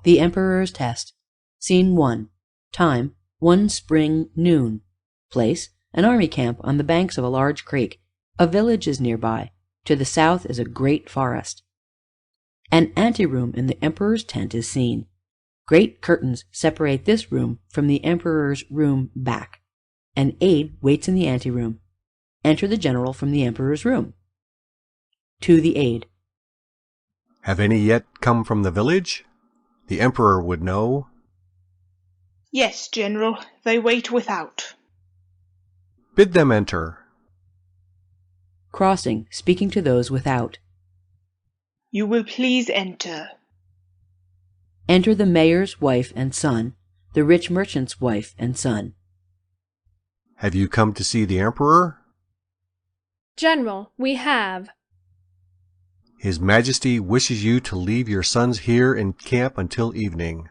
The Emperor's Test. Scene 1. Time, one spring noon. Place, an army camp on the banks of a large creek. A village is nearby. To the south is a great forest. An anteroom in the Emperor's tent is seen. Great curtains separate this room from the Emperor's room back. An aide waits in the anteroom. Enter the general from the Emperor's room. To the aide. Have any yet come from the village? The Emperor would know. Yes, General, they wait without. Bid them enter. Crossing, speaking to those without. You will please enter. Enter the mayor's wife and son, the rich merchant's wife and son. Have you come to see the Emperor? General, we have. His Majesty wishes you to leave your sons here in camp until evening.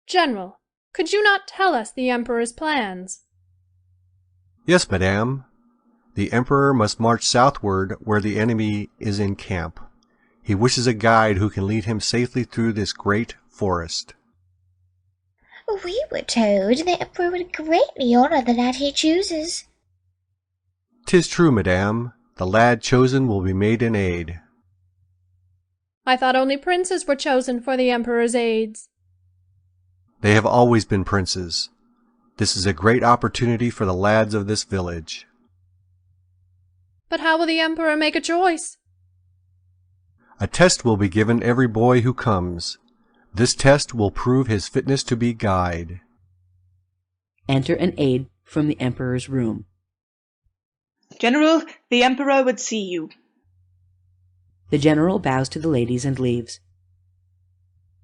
General, could you not tell us the Emperor's plans? Yes, madame. The Emperor must march southward where the enemy is in camp. He wishes a guide who can lead him safely through this great forest. We were told the Emperor would greatly honor the lad he chooses. 'Tis true, madame. The lad chosen will be made an aide. I thought only princes were chosen for the Emperor's aides. They have always been princes. This is a great opportunity for the lads of this village. But how will the Emperor make a choice? A test will be given every boy who comes. This test will prove his fitness to be guide. Enter an aide from the Emperor's room. General, the Emperor would see you. The general bows to the ladies and leaves.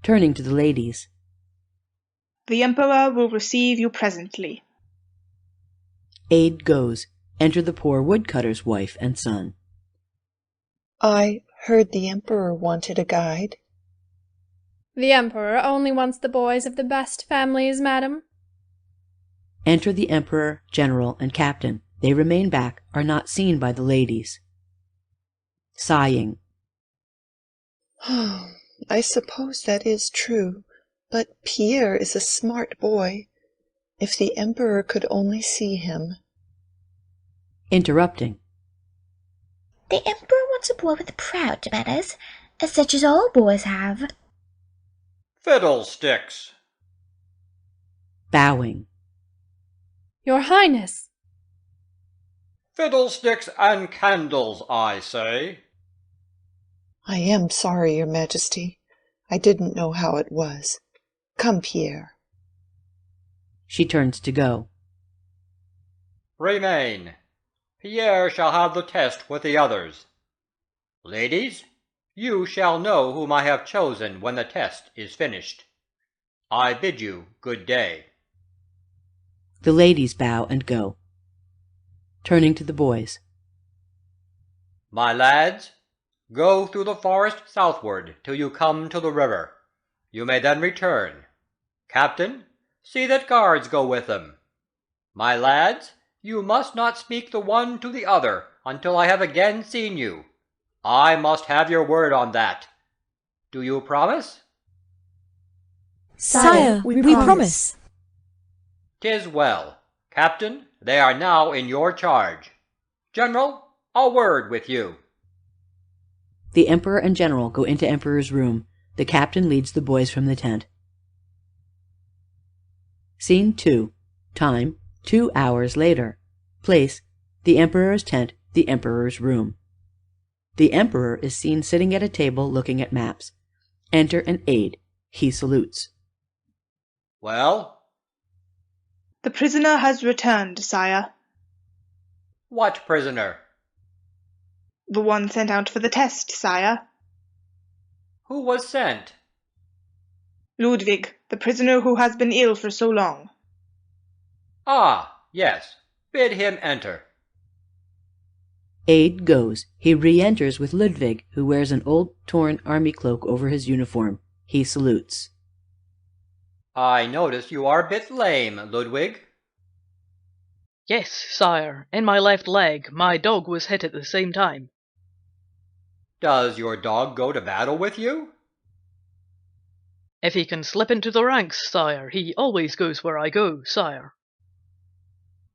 Turning to the ladies. The Emperor will receive you presently. Aide goes. Enter the poor woodcutter's wife and son. I heard the Emperor wanted a guide. The Emperor only wants the boys of the best families, madam. Enter the Emperor, general, and captain. They remain back, are not seen by the ladies. Sighing. I suppose that is true, but Pierre is a smart boy. If the Emperor could only see him. Interrupting. The Emperor wants a boy with proud manners, such as all boys have. Fiddlesticks! Bowing. Your Highness! Fiddlesticks and candles, I say. I am sorry, Your Majesty. I didn't know how it was. Come, Pierre. She turns to go. Remain. Pierre shall have the test with the others. Ladies, you shall know whom I have chosen when the test is finished. I bid you good day. The ladies bow and go. Turning to the boys. My lads, go through the forest southward till you come to the river. You may then return. Captain, see that guards go with them. My lads, you must not speak the one to the other until I have again seen you. I must have your word on that. Do you promise? Sire, we promise. 'Tis well. Captain, they are now in your charge. General, a word with you. The Emperor and general go into Emperor's room. The captain leads the boys from the tent. Scene 2. Time, 2 hours later. Place, the Emperor's tent, the Emperor's room. The Emperor is seen sitting at a table looking at maps. Enter an aide. He salutes. Well? The prisoner has returned, sire. What prisoner? The one sent out for the test, sire. Who was sent? Ludwig, the prisoner who has been ill for so long. Ah, yes. Bid him enter. Aide goes. He re-enters with Ludwig, who wears an old torn army cloak over his uniform. He salutes. I notice you are a bit lame, Ludwig. Yes, sire. In my left leg. My dog was hit at the same time. Does your dog go to battle with you? If he can slip into the ranks, sire, he always goes where I go, sire.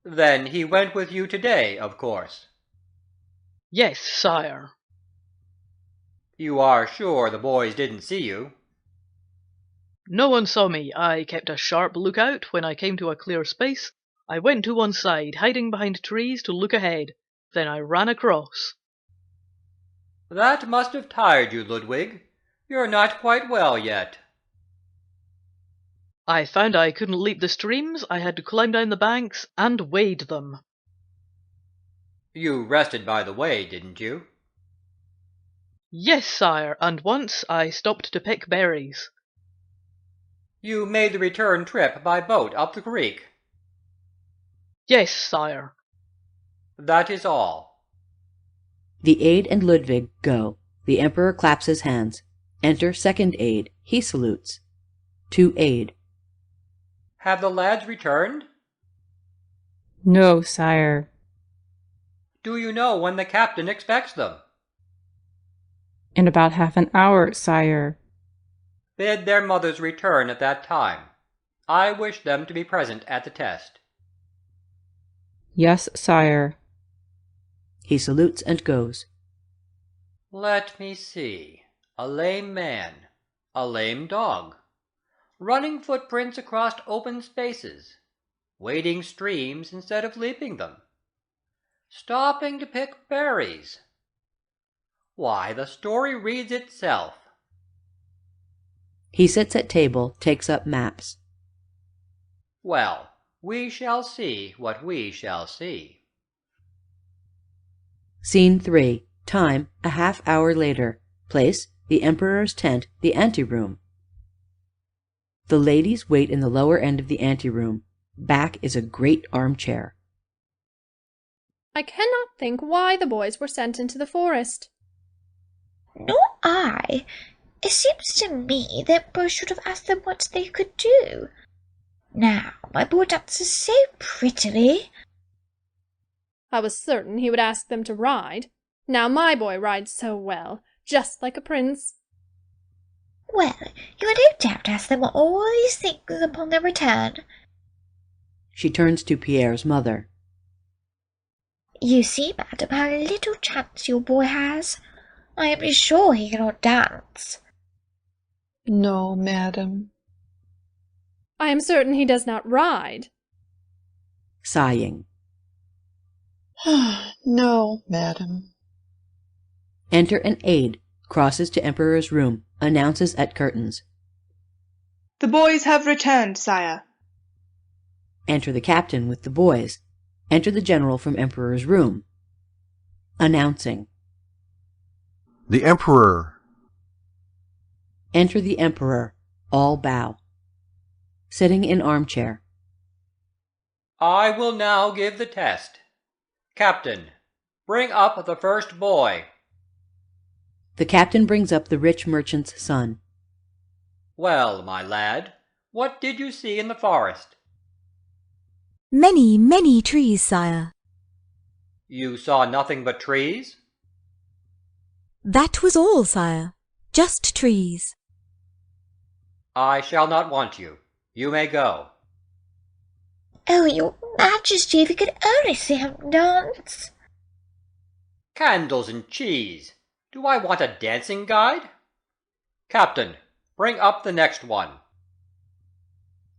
Then he went with you today, of course. Yes, sire. You are sure the boys didn't see you? No one saw me. I kept a sharp lookout. When I came to a clear space, I went to one side, hiding behind trees to look ahead. Then I ran across. That must have tired you, Ludwig. You're not quite well yet. I found I couldn't leap the streams. I had to climb down the banks and wade them. You rested by the way, didn't you? Yes, sire, and once I stopped to pick berries. You made the return trip by boat up the creek. Yes, sire. That is all. The aide and Ludwig go. The Emperor claps his hands. Enter second aide. He salutes. To aide. Have the lads returned? No, sire. Do you know when the captain expects them? In about half an hour, sire. Bid their mothers return at that time. I wish them to be present at the test. Yes, sire. He salutes and goes. Let me see. A lame man. A lame dog. Running footprints across open spaces. Wading streams instead of leaping them. Stopping to pick berries. Why, the story reads itself. He sits at table, takes up maps. Well, we shall see what we shall see. Scene 3. Time, a half-hour later. Place, the Emperor's tent, the anteroom. The ladies wait in the lower end of the anteroom. Back is a great armchair. I cannot think why the boys were sent into the forest. Nor I. It seems to me that Emperor should have asked them what they could do. Now, my boy dances so prettily. I was certain he would ask them to ride. Now my boy rides so well, just like a prince. Well, you will no doubt ask them all these things upon their return. She turns to Pierre's mother. You see, madam, how little chance your boy has. I am sure he cannot dance. No, madam. I am certain he does not ride. Sighing. No, madam. Enter an aide. Crosses to Emperor's room. Announces at curtains. The boys have returned, sire. Enter the captain with the boys. Enter the general from Emperor's room. Announcing. The Emperor. Enter the Emperor. All bow. Sitting in armchair. I will now give the test. Captain, bring up the first boy. The captain brings up the rich merchant's son. Well, my lad, what did you see in the forest? Many, many trees, sire. You saw nothing but trees? That was all, sire. Just trees. I shall not want you. You may go. Oh, your majesty, if you could only see him dance. Candles and cheese. Do I want a dancing guide? Captain, bring up the next one.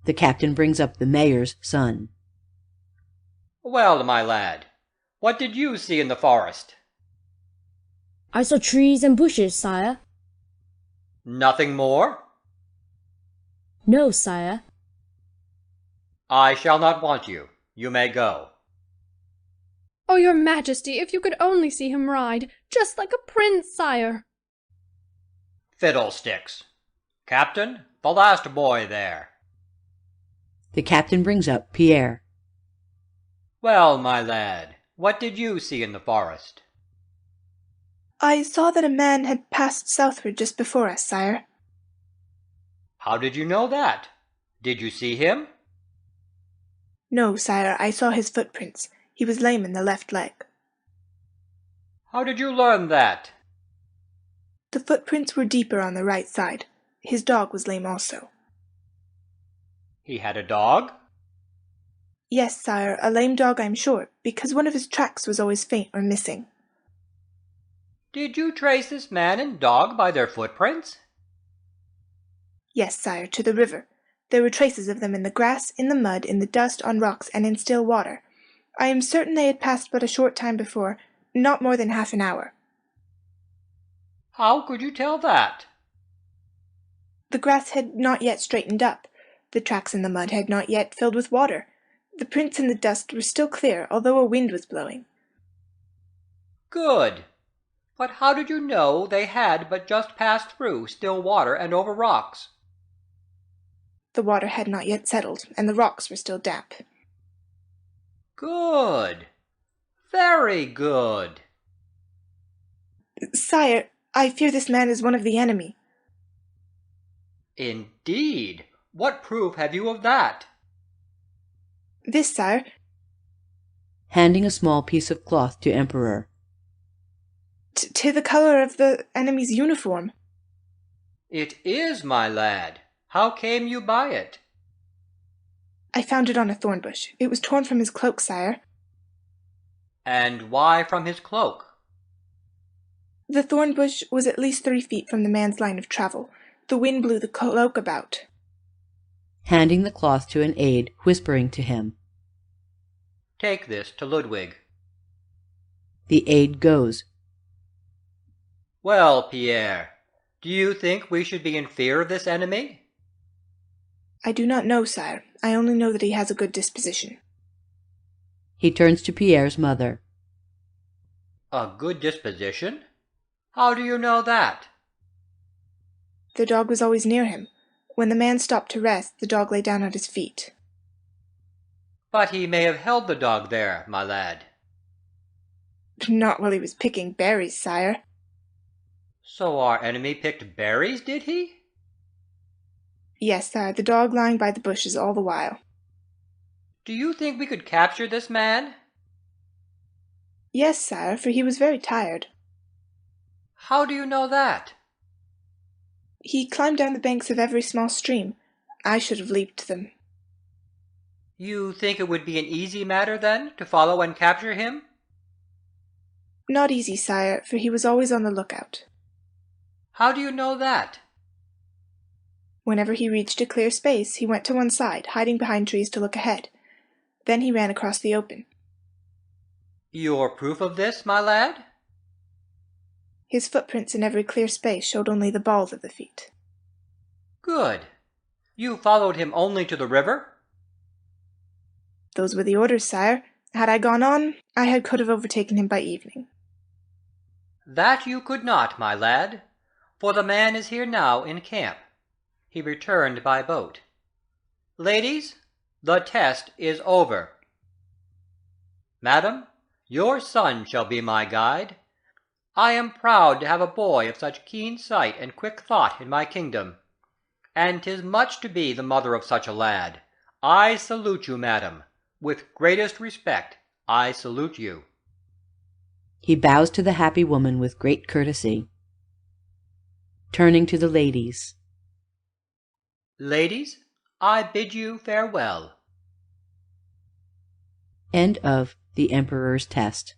The captain brings up the mayor's son. Well, my lad, what did you see in the forest? I saw trees and bushes, sire. Nothing more? No, sire. I shall not want you. You may go. Oh, your majesty, if you could only see him ride, just like a prince, sire. Fiddlesticks. Captain, the last boy there. The captain brings up Pierre. Well, my lad, what did you see in the forest? I saw that a man had passed southward just before us, sire. How did you know that? Did you see him? No, sire, I saw his footprints. He was lame in the left leg. How did you learn that? The footprints were deeper on the right side. His dog was lame also. He had a dog? Yes, sire, a lame dog, I'm sure, because one of his tracks was always faint or missing. Did you trace this man and dog by their footprints? Yes, sire, to the river. There were traces of them in the grass, in the mud, in the dust, on rocks, and in still water. I am certain they had passed but a short time before, not more than half an hour. How could you tell that? The grass had not yet straightened up. The tracks in the mud had not yet filled with water. The prints in the dust were still clear, although a wind was blowing. Good. But how did you know they had but just passed through still water and over rocks? The water had not yet settled, and the rocks were still damp. Good. Very good. Sire, I fear this man is one of the enemy. Indeed. What proof have you of that? This, sire. Handing a small piece of cloth to Emperor. To the color of the enemy's uniform. It is, my lad. How came you by it? I found it on a thorn bush. It was torn from his cloak, sire. And why from his cloak? The thorn bush was at least 3 feet from the man's line of travel. The wind blew the cloak about. Handing the cloth to an aide, whispering to him. Take this to Ludwig. The aide goes. Well, Pierre, do you think we should be in fear of this enemy? I do not know, sire. I only know that he has a good disposition. He turns to Pierre's mother. A good disposition? How do you know that? The dog was always near him. When the man stopped to rest, the dog lay down at his feet. But he may have held the dog there, my lad. Not while he was picking berries, sire. So our enemy picked berries, did he? Yes, sire, the dog lying by the bushes all the while. Do you think we could capture this man? Yes, sire, for he was very tired. How do you know that? He climbed down the banks of every small stream. I should have leaped them. You think it would be an easy matter, then, to follow and capture him? Not easy, sire, for he was always on the lookout. How do you know that? Whenever he reached a clear space, he went to one side, hiding behind trees to look ahead. Then he ran across the open. Your proof of this, my lad? His footprints in every clear space showed only the balls of the feet. Good. You followed him only to the river? Those were the orders, sire. Had I gone on, could have overtaken him by evening. That you could not, my lad, for the man is here now in camp. He returned by boat. Ladies, the test is over. Madam, your son shall be my guide. I am proud to have a boy of such keen sight and quick thought in my kingdom, and 'tis much to be the mother of such a lad. I salute you, madam. With greatest respect, I salute you. He bows to the happy woman with great courtesy. Turning to the ladies. Ladies, I bid you farewell. End of The Emperor's Test.